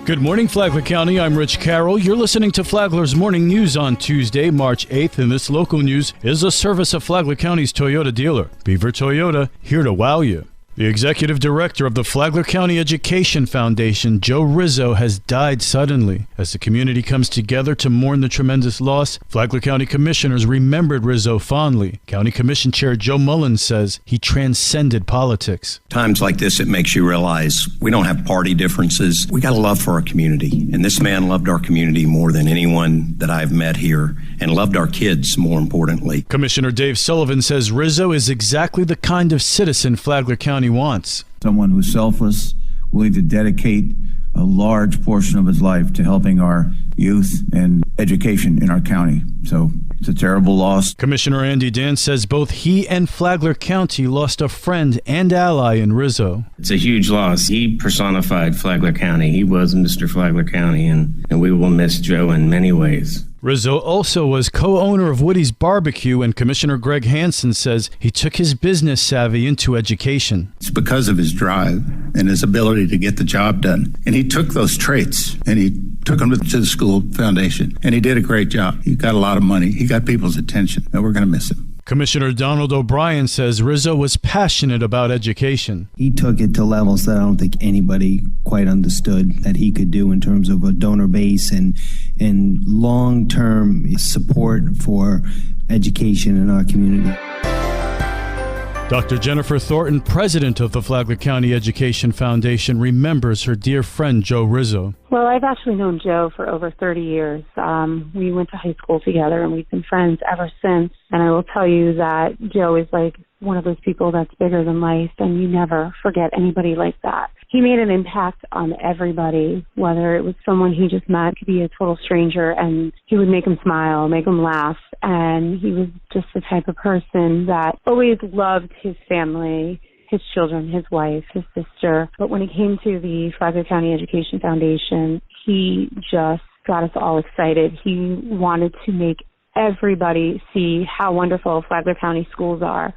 Good morning, Flagler County. I'm Rich Carroll. You're listening to Flagler's Morning News on Tuesday, March 8th, and this local news is a service of Flagler County's Toyota dealer, Beaver Toyota, here to wow you. The executive director of the Flagler County Education Foundation, Joe Rizzo, has died suddenly. As the community comes together to mourn the tremendous loss, Flagler County commissioners remembered Rizzo fondly. County Commission Chair Joe Mullins says he transcended politics. Times like this, it makes you realize we don't have party differences. We got a love for our community. And this man loved our community more than anyone that I've met here, and loved our kids, more importantly. Commissioner Dave Sullivan says Rizzo is exactly the kind of citizen Flagler County wants. Someone who's selfless, willing to dedicate a large portion of his life to helping our youth and education in our county. So it's a terrible loss. Commissioner Andy Dan says both he and Flagler County lost a friend and ally in Rizzo. It's a huge loss. He personified Flagler County. He was Mr. Flagler County, and we will miss Joe in many ways. Rizzo also was co-owner of Woody's Barbecue, and Commissioner Greg Hansen says he took his business savvy into education. It's because of his drive and his ability to get the job done. And he took those traits and he took them to the school foundation, and he did a great job. He got a lot of money. He got people's attention, and we're going to miss him. Commissioner Donald O'Brien says Rizzo was passionate about education. He took it to levels that I don't think anybody quite understood that he could do in terms of a donor base and long-term support for education in our community. Dr. Jennifer Thornton, president of the Flagler County Education Foundation, remembers her dear friend Joe Rizzo. Well, I've actually known Joe for over 30 years. We went to high school together, and we've been friends ever since. And I will tell you that Joe is like one of those people that's bigger than life, and you never forget anybody like that. He made an impact on everybody, whether it was someone he just met, could be a total stranger, and he would make them smile, make them laugh. And he was just the type of person that always loved his family, his children, his wife, his sister. But when it came to the Flagler County Education Foundation, he just got us all excited. He wanted to make everybody see how wonderful Flagler County schools are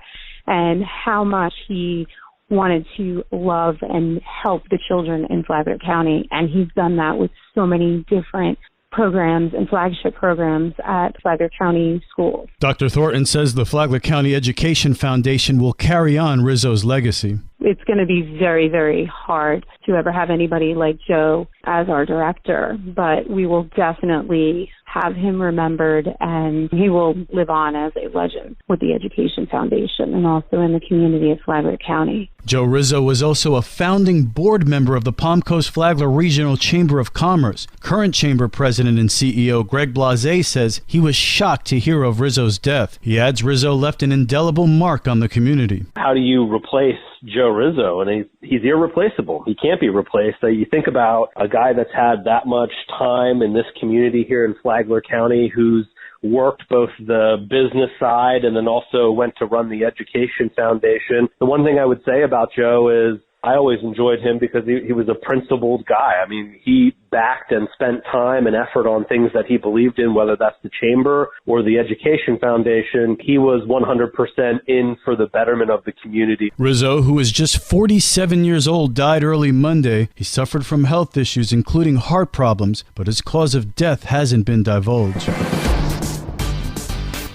and how much he wanted to love and help the children in Flagler County. And he's done that with so many different programs and flagship programs at Flagler County schools. Dr. Thornton says the Flagler County Education Foundation will carry on Rizzo's legacy. It's going to be very, very hard to ever have anybody like Joe as our director, but we will definitely have him remembered, and he will live on as a legend with the Education Foundation and also in the community of Flagler County. Joe Rizzo was also a founding board member of the Palm Coast Flagler Regional Chamber of Commerce. Current chamber president and CEO Greg Blase says he was shocked to hear of Rizzo's death. He adds Rizzo left an indelible mark on the community. How do you replace Joe Rizzo? And he's irreplaceable. He can't be replaced. You think about a guy that's had that much time in this community here in Flagler County, who's worked both the business side and then also went to run the Education Foundation. The one thing I would say about Joe is I always enjoyed him because he was a principled guy. I mean, he backed and spent time and effort on things that he believed in, whether that's the Chamber or the Education Foundation. He was 100% in for the betterment of the community. Rizzo, who is just 47 years old, died early Monday. He suffered from health issues, including heart problems, but his cause of death hasn't been divulged.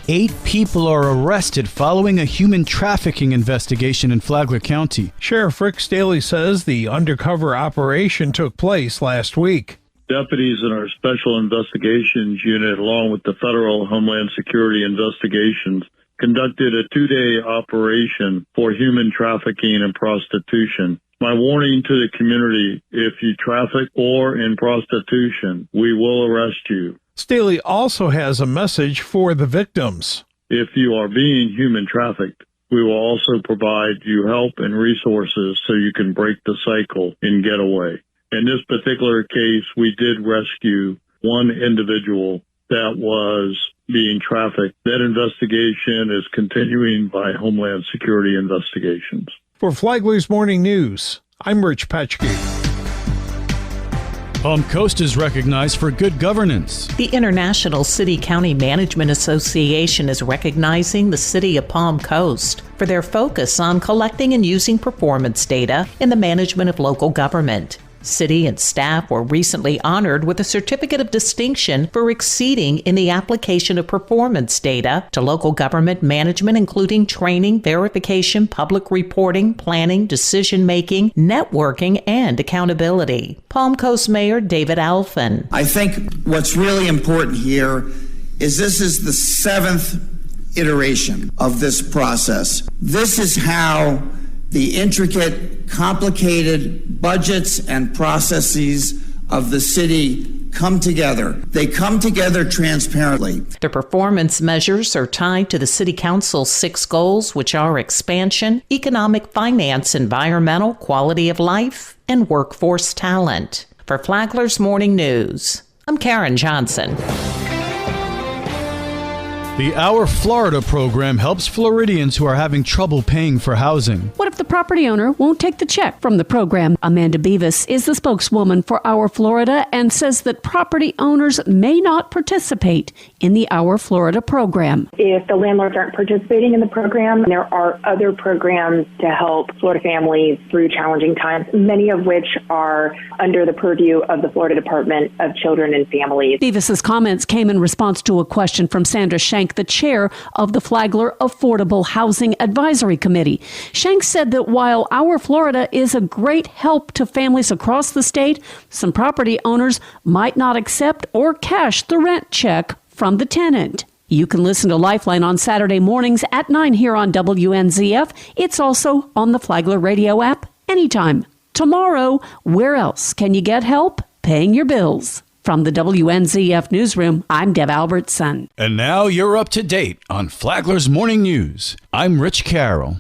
8 people are arrested following a human trafficking investigation in Flagler County. Sheriff Rick Staley says the undercover operation took place last week. Deputies in our Special Investigations Unit, along with the Federal Homeland Security Investigations, conducted a 2-day operation for human trafficking and prostitution. My warning to the community, if you traffic or in prostitution, we will arrest you. Staley also has a message for the victims. If you are being human trafficked, we will also provide you help and resources so you can break the cycle and get away. In this particular case, we did rescue one individual that was being trafficked. That investigation is continuing by Homeland Security Investigations. For Flagler's Morning News, I'm Rich Petchke. Palm Coast is recognized for good governance. The International City-County Management Association is recognizing the City of Palm Coast for their focus on collecting and using performance data in the management of local government. City and staff were recently honored with a certificate of distinction for exceeding in the application of performance data to local government management, including training, verification, public reporting, planning, decision-making, networking, and accountability. Palm Coast Mayor David Alphen. I think what's really important here is this is the 7th iteration of this process. This is how the intricate, complicated budgets and processes of the city come together. They come together transparently. The performance measures are tied to the City Council's 6 goals, which are expansion, economic, finance, environmental, quality of life, and workforce talent. For Flagler's Morning News, I'm Karen Johnson. The Our Florida program helps Floridians who are having trouble paying for housing. What if the property owner won't take the check from the program? Amanda Beavis is the spokeswoman for Our Florida and says that property owners may not participate in the Our Florida program. If the landlords aren't participating in the program, there are other programs to help Florida families through challenging times, many of which are under the purview of the Florida Department of Children and Families. Beavis's comments came in response to a question from Sandra Shank, the chair of the Flagler Affordable Housing Advisory Committee. Shank said that while Our Florida is a great help to families across the state, some property owners might not accept or cash the rent check from the tenant. You can listen to Lifeline on Saturday mornings at 9 here on WNZF. It's also on the Flagler radio app anytime. Tomorrow, where else can you get help paying your bills? From the WNZF Newsroom, I'm Deb Albertson. And now you're up to date on Flagler's Morning News. I'm Rich Carroll.